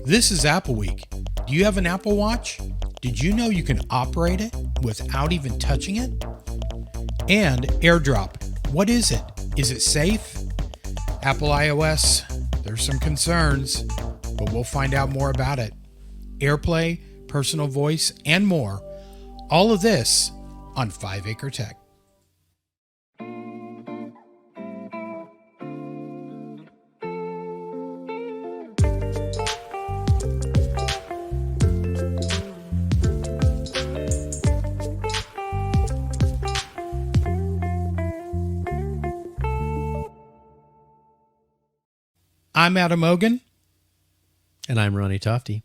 This is Apple Week. Do you have an Apple Watch? Did you know you can operate it without even touching it? And AirDrop. What is it? Is it safe? Apple iOS, there's some concerns, but we'll find out more about it. AirPlay, personal voice, and more. All of this on 5 Acre Tech. I'm Adam Ogan. And I'm Ronnie Tofty.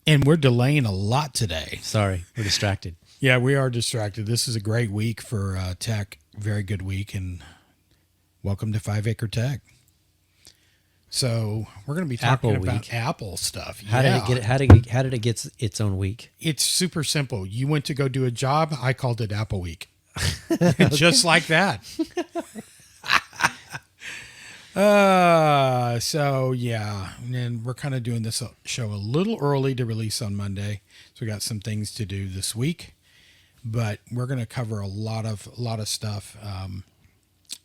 And we're delaying a lot today. Sorry, we're distracted. Yeah, we are distracted. This is a great week for tech. Very good week. And welcome to 5 Acre Tech. So we're going to be talking Apple about week. Apple stuff. How Yeah. did it get? How did it get its own week? It's super simple. You went to go do a job. I called it Apple Week. Just like that. So yeah, and we're kind of doing this show a little early to release on Monday. So we got some things to do this week, but we're going to cover a lot of stuff.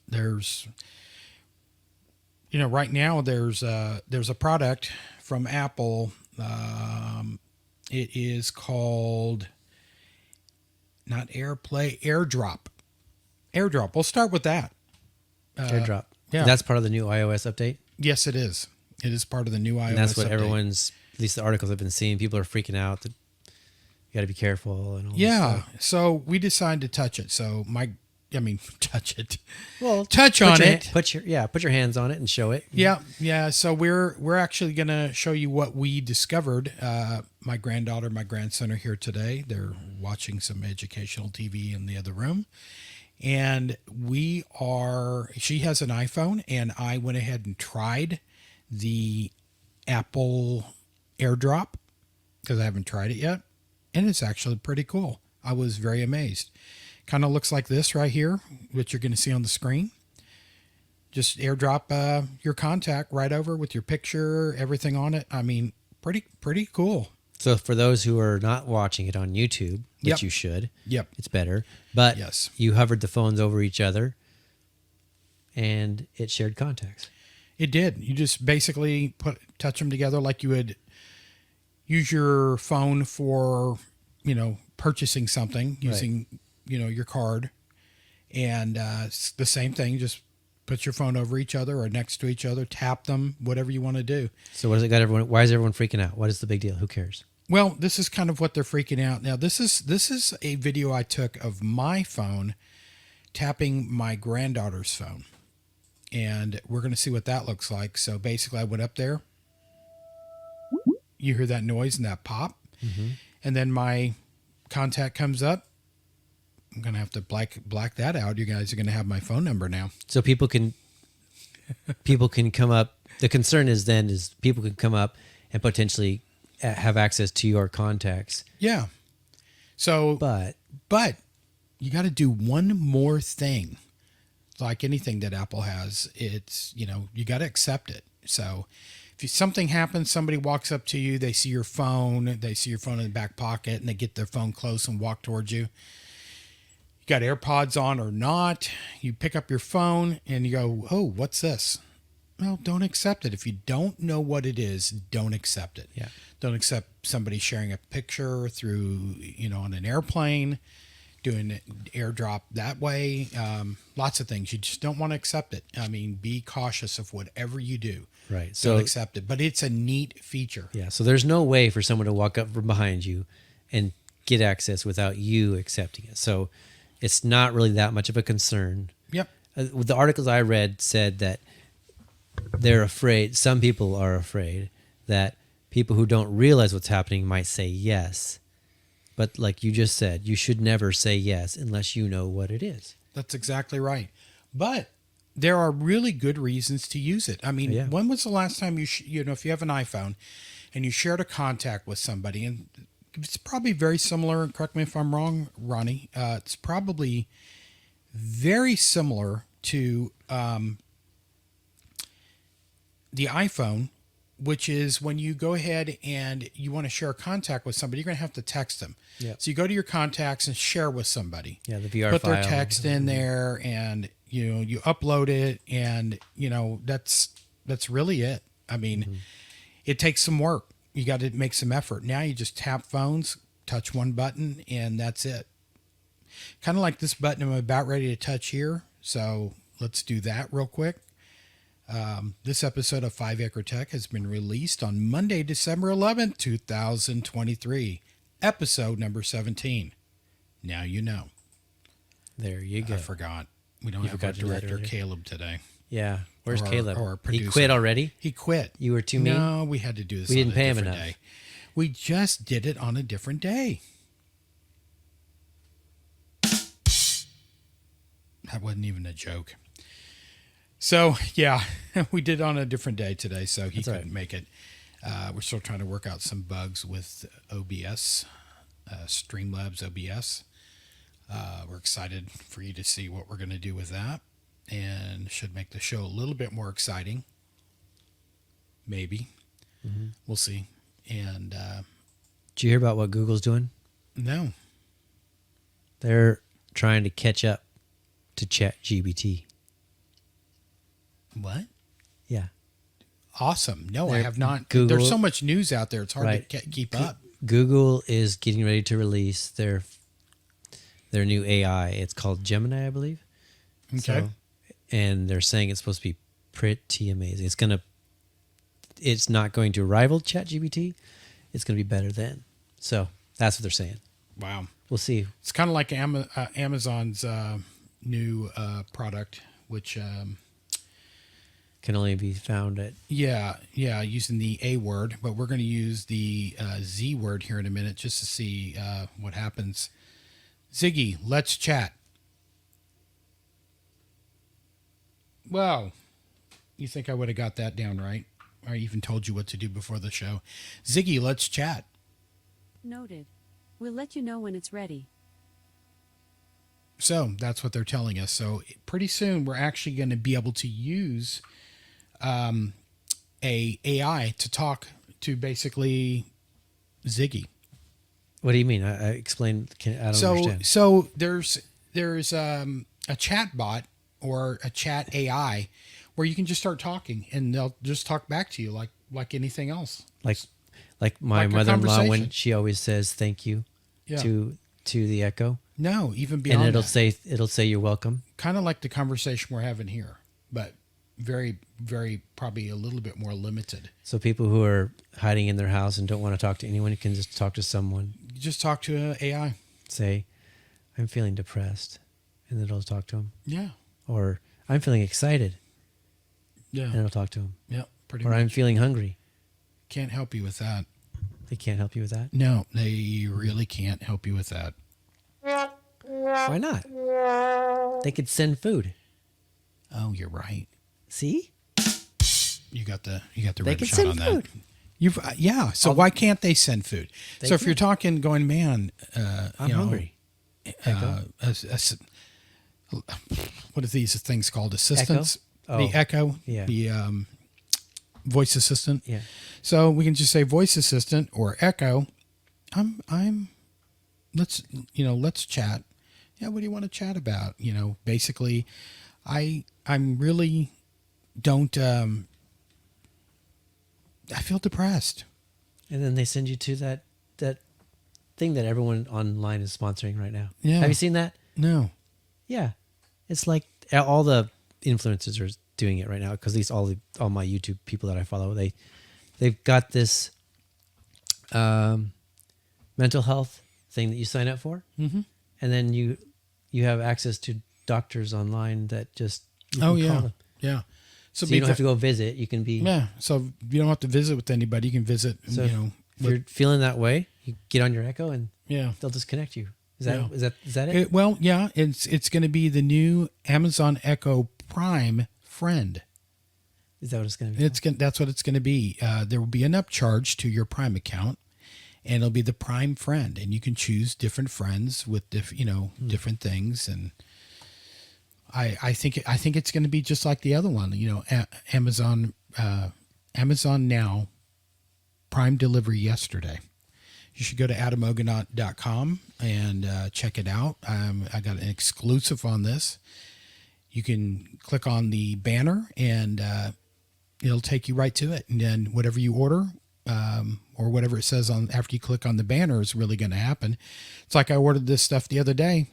There's, right now there's a product from Apple. It is called not AirPlay, AirDrop. AirDrop. We'll start with that. AirDrop. Yeah. That's part of the new iOS update. Yes, it is. It is part of the new iOS. And that's what update. everyone's, at least the articles I've been seeing, people are freaking out that you got to be careful and all this Yeah. stuff. So we decided to touch it. So touch it. Well, Touch on it. Put your hands on it and show it. Yeah. So we're actually going to show you what we discovered. My granddaughter, my grandson are here today. They're watching some educational TV in the other room. And she has an iPhone, and I went ahead and tried the Apple AirDrop because I haven't tried it yet. And it's actually pretty cool. I was very amazed. Kind of looks like this right here, which you're going to see on the screen. Just AirDrop your contact right over with your picture, everything on it. I mean, pretty cool. So for those who are not watching it on YouTube, which Yep. you should, Yep. it's better. But Yes. you hovered the phones over each other and it shared contacts. It did. You just basically touch them together like you would use your phone for, purchasing something using, your card. And it's the same thing. Just put your phone over each other or next to each other, tap them, whatever you want to do. So what has it got everyone? Why is everyone freaking out? What is the big deal? Who cares? Well, this is kind of what they're freaking out. Now, this is a video I took of my phone tapping my granddaughter's phone. And we're going to see what that looks like. So basically, I went up there. You hear that noise and that pop. Mm-hmm. And then my contact comes up. I'm going to have to black that out. You guys are going to have my phone number now. So people can come up. The concern is people can come up and potentially have access to your contacts. Yeah. So, but you got to do one more thing. Like anything that Apple has, it's, you got to accept it. So if something happens, somebody walks up to you, they see your phone in the back pocket, and they get their phone close and walk towards you. You got AirPods on or not, you pick up your phone and you go, oh, what's this? Well, don't accept it. If you don't know what it is, don't accept it. Yeah. Don't accept somebody sharing a picture through, on an airplane, doing AirDrop that way. Lots of things. You just don't want to accept it. I mean, be cautious of whatever you do. Right. Don't accept it. But it's a neat feature. Yeah. So there's no way for someone to walk up from behind you and get access without you accepting it. So it's not really that much of a concern. Yep. The articles I read said that they're afraid, some people are afraid that people who don't realize what's happening might say yes. But like you just said, you should never say yes unless you know what it is. That's exactly right. But there are really good reasons to use it. I mean, When was the last time if you have an iPhone and you shared a contact with somebody, and it's probably very similar, correct me if I'm wrong, Ronnie, it's probably very similar to the iPhone which is when you go ahead and you want to share a contact with somebody, you're going to have to text them. Yep. So you go to your contacts and share with somebody. Yeah, the VR Put file. their text in there, and you upload it, and that's really it. I mean, it takes some work. You got to make some effort. Now you just tap phones, touch one button, and that's it. Kind of like this button I'm about ready to touch here. So let's do that real quick. This episode of 5 Acre Tech has been released on Monday, December 11th, 2023. Episode number 17. Now you know. There you go. I forgot. We don't You have our forgot to do that director, earlier. Caleb, today. Yeah. Where's Or- Caleb? or our He producer. quit already? He quit. You were too mean? No, we had to do this We on didn't a pay him different enough. day. We just did it on a different day. That wasn't even a joke. So, yeah, we did it on a different day today, so he That's all couldn't right. make it. We're still trying to work out some bugs with OBS, Streamlabs OBS. We're excited for you to see what we're going to do with that, and should make the show a little bit more exciting. Maybe. We'll see. And Did you hear about what Google's doing? no. They're trying to catch up to ChatGPT. What? Yeah. Awesome. No, I They're- have not. Google- There's so much news out there. It's hard Right. to keep up. Google is getting ready to release their new AI. It's called Gemini, I believe. Okay. And they're saying it's supposed to be pretty amazing. It's not going to rival ChatGPT. It's going to be better than. So that's what they're saying. Wow. We'll see. It's kind of like Amazon's new product, which, Can only be found at. using the A word, but we're going to use the Z word here in a minute just to see what happens. Ziggy, let's chat. Well, you think I would have got that down right? I even told you what to do before the show. Ziggy, let's chat. Noted. We'll let you know when it's ready. So that's what they're telling us. So pretty soon we're actually going to be able to use a AI to talk to basically Ziggy. What do you mean? I explain. I don't understand. So there's a chat bot or a chat AI where you can just start talking and they'll just talk back to you like anything else. Like my like a mother-in-law when conversation. she always says thank you Yeah. to the Echo, No, even beyond and it'll that. say you're welcome. Kind of like the conversation we're having here, but very, very probably a little bit more limited. So people who are hiding in their house and don't want to talk to anyone, you can just talk to someone. You just talk to an AI. Say, I'm feeling depressed, and then it'll talk to them. Yeah. Or I'm feeling excited, Yeah. and it'll talk to them. Yeah. Pretty Or much. I'm feeling hungry. Can't help you with that. They can't help you with that. No, they really can't help you with that. Why not? They could send food. Oh, you're right. See? You got the They red could shot send on food. that. You've So why can't they send food? They So if you're can. talking, going, man, I'm hungry. What are these things called? Assistants. Echo? The Oh, Echo. yeah. The voice assistant. Yeah. So we can just say voice assistant or Echo. Let's chat. Yeah, what do you want to chat about? Basically, I'm really don't. I feel depressed. And then they send you to that thing that everyone online is sponsoring right now. Yeah. Have you seen that? No. Yeah. It's like all the influencers are doing it right now because at least all my YouTube people that I follow, they've got this mental health thing that you sign up for. Mm-hmm. And then you have access to doctors online that just you Oh can call yeah, them. yeah. So you don't have to go visit. You can be Yeah. So you don't have to visit with anybody. You can visit. So if you're feeling that way, you get on your Echo and yeah. they'll just connect you. Is that it? It's going to be the new Amazon Echo Prime friend. Is that what it's going to be? That's what it's going to be. There will be an upcharge to your Prime account, and it'll be the Prime friend, and you can choose different friends with different things. And I think it's going to be just like the other one. Amazon Now Prime delivery yesterday. You should go to adamoganot.com and check it out. I got an exclusive on this. You can click on the banner and it'll take you right to it. And then whatever you order or whatever it says on after you click on the banner is really going to happen. It's like I ordered this stuff the other day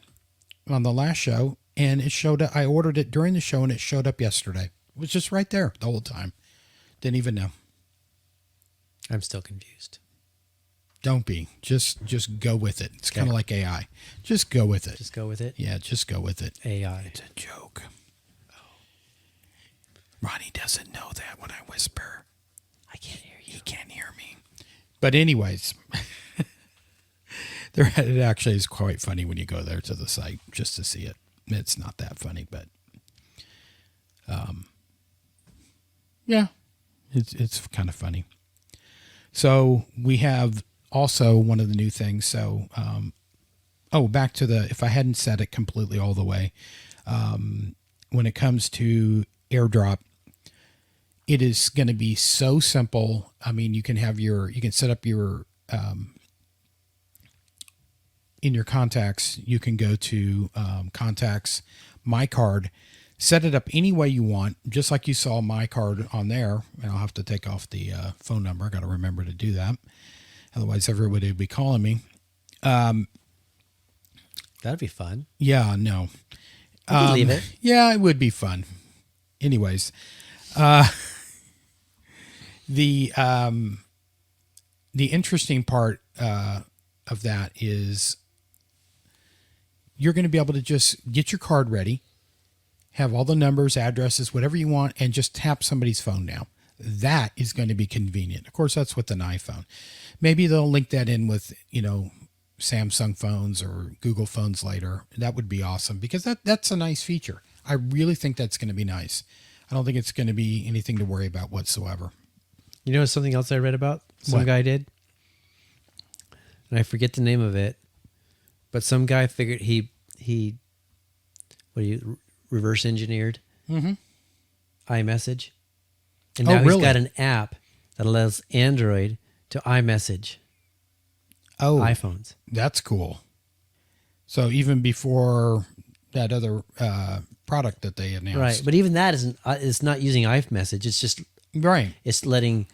on the last show, and it showed up. I ordered it during the show, and it showed up yesterday. It was just right there the whole time. Didn't even know. I'm still confused. Don't be. Just go with it. It's kind of like AI. Just go with it. Just go with it. Yeah, just go with it. AI. It's a joke. Ronnie doesn't know that when I whisper. I can't hear you. He can't hear me. But anyways, it actually is quite funny when you go there to the site just to see it. It's not that funny, but yeah, it's kind of funny. So we have also one of the new things. So, back to if I hadn't said it completely all the way, when it comes to AirDrop, it is going to be so simple. I mean, you can set up your, in your contacts, you can go to contacts, my card, set it up any way you want, just like you saw my card on there. And I'll have to take off the phone number. I got to remember to do that. Otherwise, everybody would be calling me. That'd be fun. Yeah, no. You can leave it. Yeah, it would be fun. Anyways, the interesting part of that is you're going to be able to just get your card ready, have all the numbers, addresses, whatever you want, and just tap somebody's phone now. That is going to be convenient. Of course, that's with an iPhone. Maybe they'll link that in with, Samsung phones or Google phones later. That would be awesome because that's a nice feature. I really think that's going to be nice. I don't think it's going to be anything to worry about whatsoever. You know something else I read about? Some guy did? And I forget the name of it. But some guy figured he reverse engineered iMessage. And now he's got an app that allows Android to iMessage iPhones. That's cool. So even before that other product that they announced. Right. But even that isn't, it's not using iMessage. It's just, right. It's letting,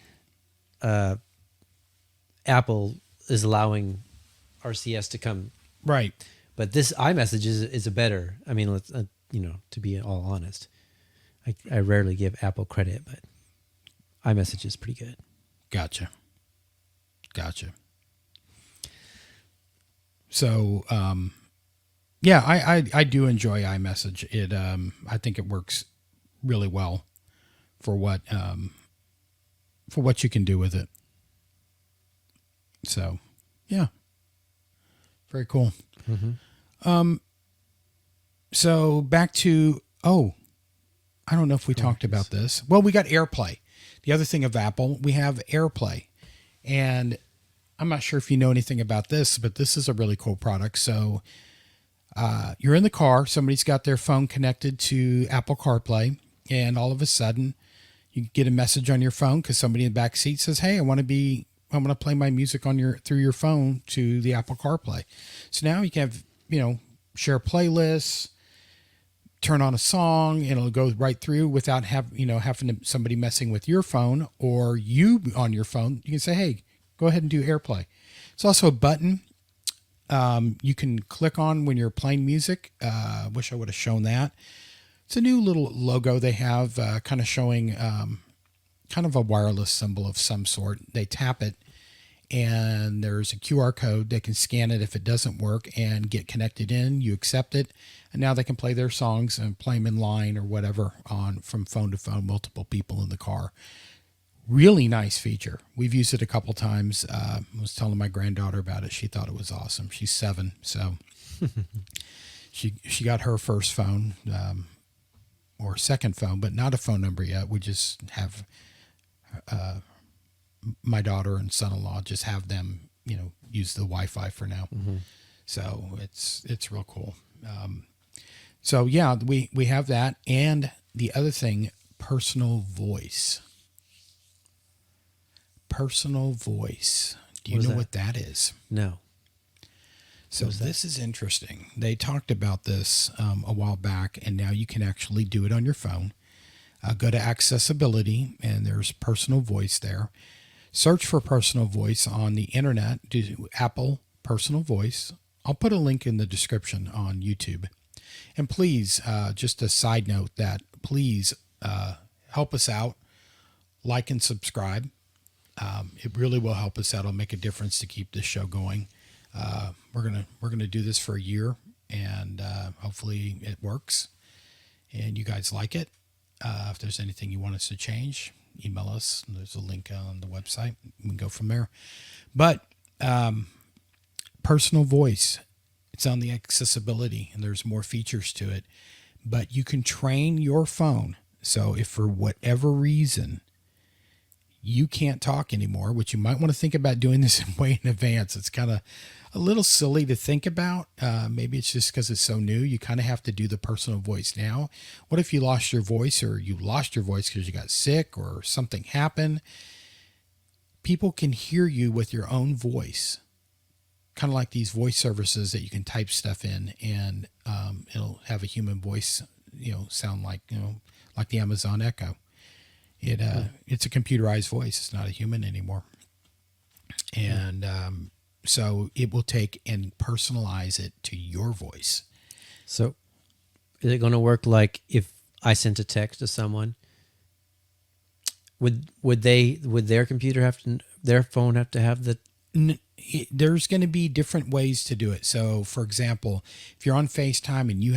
Apple is allowing RCS to come. Right. But this iMessage is a better, I mean, let's, to be all honest, I rarely give Apple credit, but iMessage is pretty good. Gotcha. So, I do enjoy iMessage. It, I think it works really well for what you can do with it. So, yeah, very cool. Mm-hmm. So back to, I don't know if we talked about this. Well, we got AirPlay. The other thing of Apple, we have AirPlay, and I'm not sure if you know anything about this, but this is a really cool product. So you're in the car, somebody's got their phone connected to Apple CarPlay, and all of a sudden you get a message on your phone because somebody in the back seat says, "Hey, I want to play my music through your phone to the Apple CarPlay." So now you can have, share playlists, turn on a song, and it'll go right through without having somebody messing with your phone or you on your phone. You can say, "Hey, go ahead and do AirPlay." It's also a button you can click on when you're playing music. Wish I would have shown that. It's a new little logo they have, kind of showing kind of a wireless symbol of some sort. They tap it, and there's a QR code. They can scan it if it doesn't work and get connected in. You accept it, and now they can play their songs and play them in line or whatever from phone to phone, multiple people in the car. Really nice feature. We've used it a couple times. I was telling my granddaughter about it. She thought it was awesome. She's 7, so she got her first phone or second phone, but not a phone number yet. We just have my daughter and son-in-law just have them, use the Wi-Fi for now. Mm-hmm. So it's real cool. So yeah, we have that, and the other thing, personal voice. personal voice. Do you What is know that? what that is? No. So this is interesting. They talked about this a while back, and now you can actually do it on your phone. Go to accessibility, and there's personal voice there. Search for personal voice on the internet. Do Apple personal voice. I'll put a link in the description on YouTube. And please, just a side note that please help us out. Like and subscribe. It really will help us out. It'll make a difference to keep this show going. We're gonna do this for a year, and hopefully it works, and you guys like it. If there's anything you want us to change, email us. There's a link on the website. We can go from there. But personal voice, it's on the accessibility, and there's more features to it. But you can train your phone. So if for whatever reason you can't talk anymore, which you might want to think about doing this way in advance. It's kind of a little silly to think about. Maybe it's just because it's so new. You kind of have to do the personal voice now. What if you lost your voice, or you lost your voice because you got sick or something happened? People can hear you with your own voice, kind of like these voice services that you can type stuff in, and it'll have a human voice, sound like, like the Amazon Echo. It's a computerized voice. It's not a human anymore. And so it will take and personalize it to your voice. So is it going to work like if I sent a text to someone? Would their computer their phone have to have the? There's going to be different ways to do it. So, for example, if you're on FaceTime and you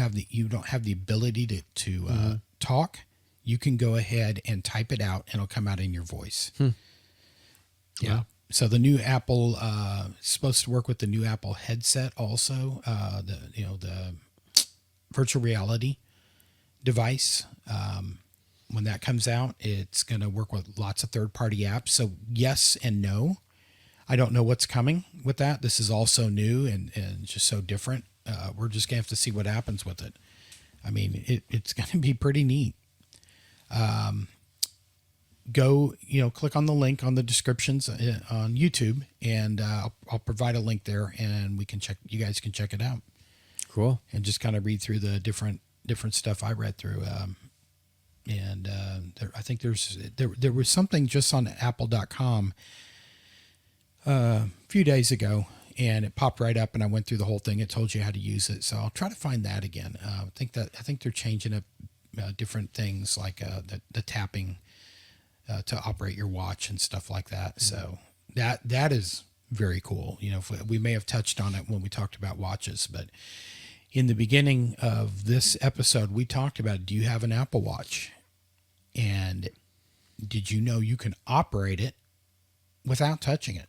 don't have the ability to talk, you can go ahead and type it out, and it'll come out in your voice. Yeah. Wow. So the new Apple is supposed to work with the new Apple headset also. The virtual reality device. When that comes out, it's going to work with lots of third-party apps. So yes and no. I don't know what's coming with that. This is also new and just so different. We're just going to have to see what happens with it. I mean, it's going to be pretty neat. Go, click on the link on the descriptions on YouTube, and I'll provide a link there, and you guys can check it out. Cool. And just kind of read through the different stuff I read through. I think there was something just on apple.com a few days ago, and it popped right up, and I went through the whole thing. It told you how to use it. So I'll try to find that again. I think they're changing up different things like the tapping to operate your watch and stuff like that. So that is very cool. We may have touched on it when we talked about watches, but in the beginning of this episode, we talked about, do you have an Apple Watch? And did you know you can operate it without touching it?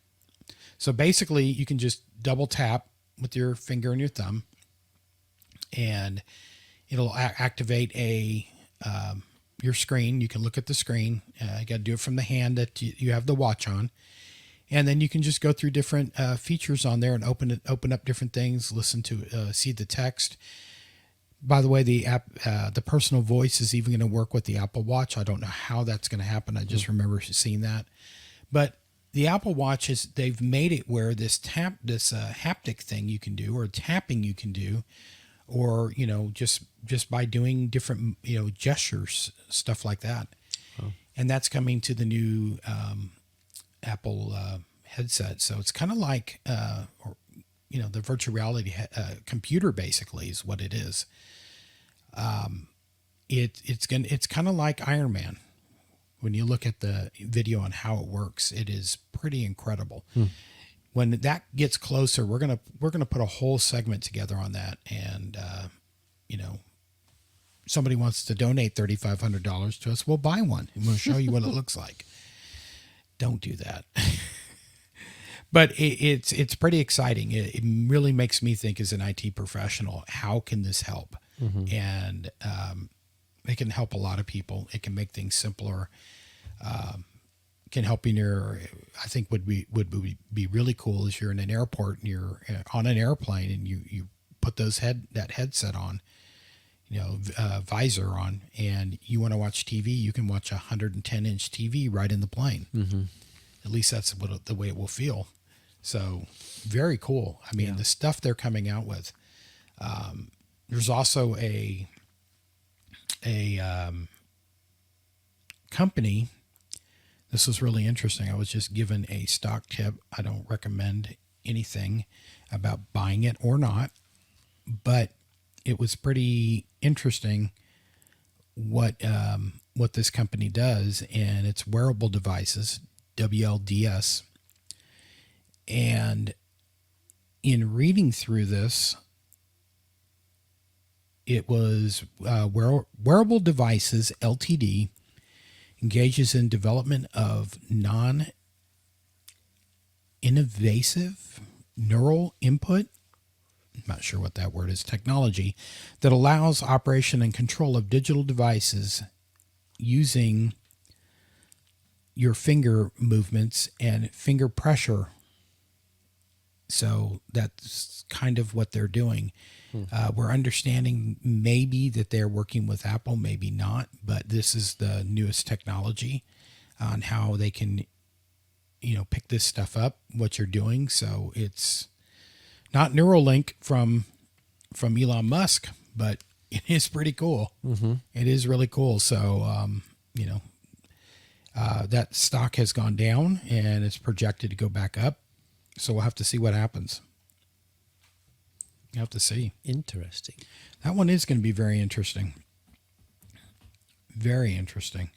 So basically, you can just double tap with your finger and your thumb, and it'll activate your screen. You can look at the screen. You got to do it from the hand that you have the watch on, and then you can just go through different features on there and open up different things. Listen to see the text. By the way, the app, the personal voice is even going to work with the Apple Watch. I don't know how that's going to happen. I just remember seeing that, but the Apple Watch they've made it where this haptic thing you can do, or tapping you can do, or just by doing different gestures, stuff like that. Oh. And that's coming to the new Apple headset. So it's kind of like the virtual reality computer basically is what it is. It's kind of like Iron Man. When you look at the video on how it works, it is pretty incredible. When that gets closer, we're gonna put a whole segment together on that, and somebody wants to donate $3,500 to us, we'll buy one and we'll show you what it looks like. Don't do that. But it's pretty exciting. It really makes me think, as an IT professional, how can this help? Mm-hmm. And it can help a lot of people. It can make things simpler. Can help I think would be really cool is you're in an airport and you're on an airplane and you put that headset on, visor on, and you want to watch TV. You can watch a 110-inch TV right in the plane. Mm-hmm. At least that's the way it will feel. So very cool. I mean, the stuff they're coming out with. There's also a company. This was really interesting. I was just given a stock tip. I don't recommend anything about buying it or not, but it was pretty interesting what this company does, and it's wearable devices, WLDS. And in reading through this, it was Wearable Devices Ltd. Engages in development of non-invasive neural input, I'm not sure what that word is, technology that allows operation and control of digital devices using your finger movements and finger pressure. So that's kind of what they're doing. We're understanding maybe that they're working with Apple, maybe not, but this is the newest technology on how they can, pick this stuff up, what you're doing. So it's not Neuralink from Elon Musk, but it is pretty cool. Mm-hmm. It is really cool. So, that stock has gone down and it's projected to go back up. So we'll have to see what happens. You have to see. Interesting. That one is going to be very interesting. Very interesting.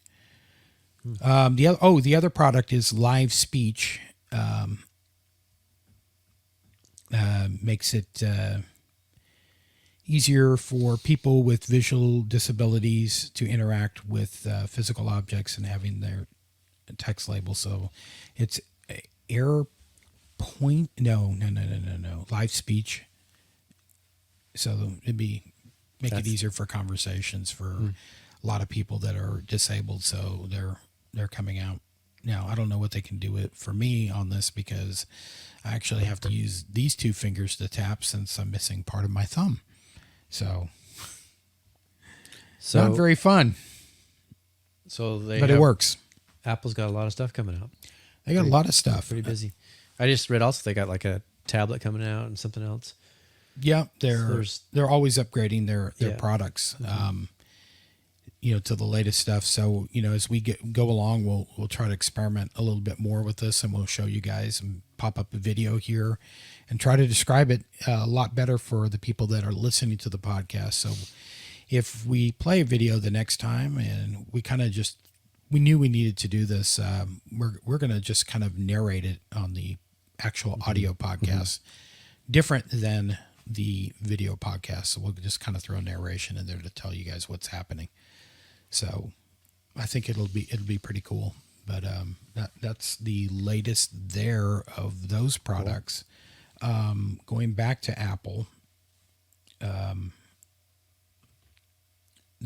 The other product is live speech. Makes it easier for people with visual disabilities to interact with physical objects and having their text label. So it's AirPlay. No. Live speech. So it'd make it easier for conversations for a lot of people that are disabled. So they're coming out now. I don't know what they can do it for me on this because I actually have to use these two fingers to tap since I'm missing part of my thumb. So not very fun. But it works. Apple's got a lot of stuff coming out. They got a lot of stuff. Pretty busy. I just read also they got like a tablet coming out and something else. Yeah, they're always upgrading their products, Mm-hmm. To the latest stuff. So, as we go along, we'll try to experiment a little bit more with this, and we'll show you guys and pop up a video here and try to describe it a lot better for the people that are listening to the podcast. So if we play a video the next time and we kind of we knew we needed to do this, we're going to just kind of narrate it on the actual audio podcast, different than the video podcast. So we'll just kind of throw narration in there to tell you guys what's happening. So I think it'll be pretty cool. But that's the latest there of those products. Cool. Going back to Apple, there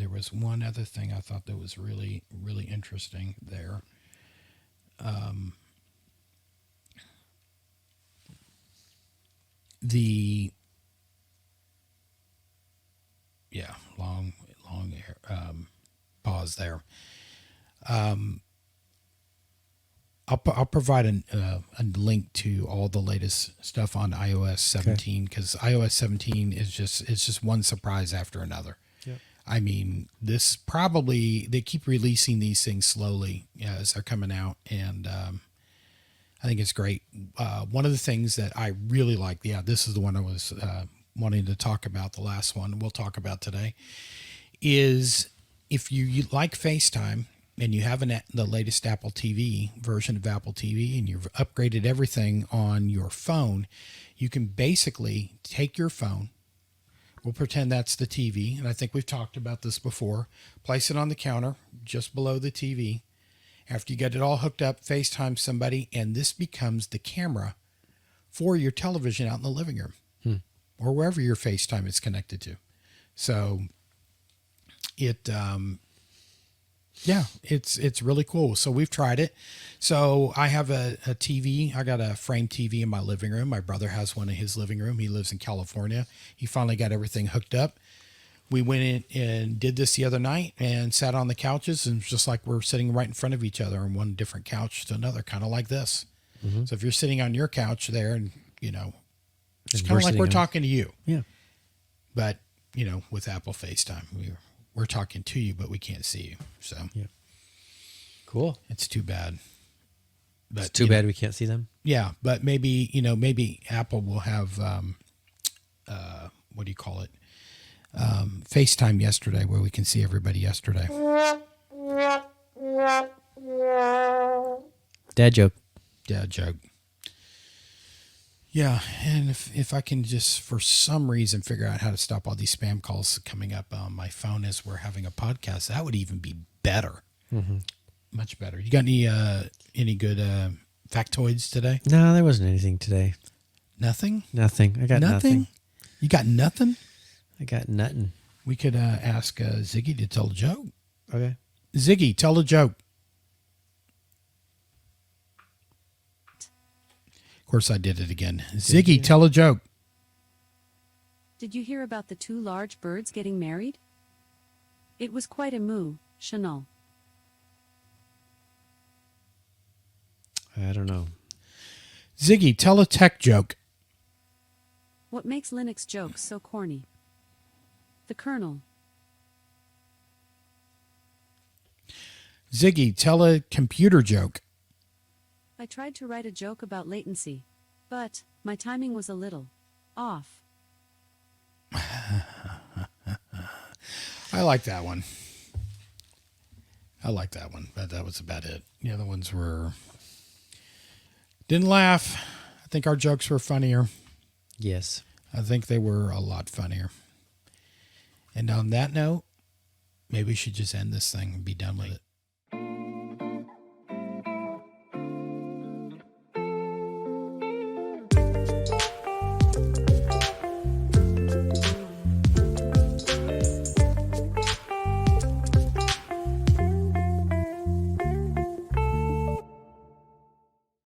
was one other thing I thought that was really, really interesting there. Long pause there. I'll provide a link to all the latest stuff on iOS 17 because iOS 17 is just one surprise after another. Yep. I mean, they keep releasing these things slowly as they're coming out, and I think it's great. One of the things that I really like, this is the one I was wanting to talk about, the last one we'll talk about today, is if you like FaceTime and you have the latest Apple TV version of Apple TV and you've upgraded everything on your phone, you can basically take your phone, we'll pretend that's the TV, and I think we've talked about this before, place it on the counter just below the TV. After you get it all hooked up, FaceTime somebody, and this becomes the camera for your television out in the living room or wherever your FaceTime is connected to. So it's really cool. So we've tried it. So I have a TV. I got a frame TV in my living room. My brother has one in his living room. He lives in California. He finally got everything hooked up. We went in and did this the other night and sat on the couches, and it's just like we're sitting right in front of each other on one different couch to another, kind of like this. So if you're sitting on your couch there, and it's kind of like we're talking to you. Yeah. But with Apple FaceTime, we're talking to you, but we can't see you. So Cool. it's too bad. But It's too bad we can't see them. Yeah, but maybe Apple will have what do you call it? FaceTime yesterday, where we can see everybody yesterday. Dad joke. Dad joke. Yeah, and if I can just for some reason figure out how to stop all these spam calls coming up on my phone as we're having a podcast, that would even be better. Much better. You got any good factoids today? No, there wasn't anything today. Nothing? Nothing. I got nothing. You got nothing? I got nothing. We could ask Ziggy to tell a joke. Okay. Ziggy, tell a joke. Of course, I did it again. Ziggy, tell a joke. Did you hear about the 2 large birds getting married? It was quite a moo, Chanel. I don't know. Ziggy, tell a tech joke. What makes Linux jokes so corny? The kernel. Ziggy, tell a computer joke. I tried to write a joke about latency, but my timing was a little off. I like that one. But that was about it. The other ones were... Didn't laugh. I think our jokes were funnier. Yes. I think they were a lot funnier. And on that note, maybe we should just end this thing and be done with it.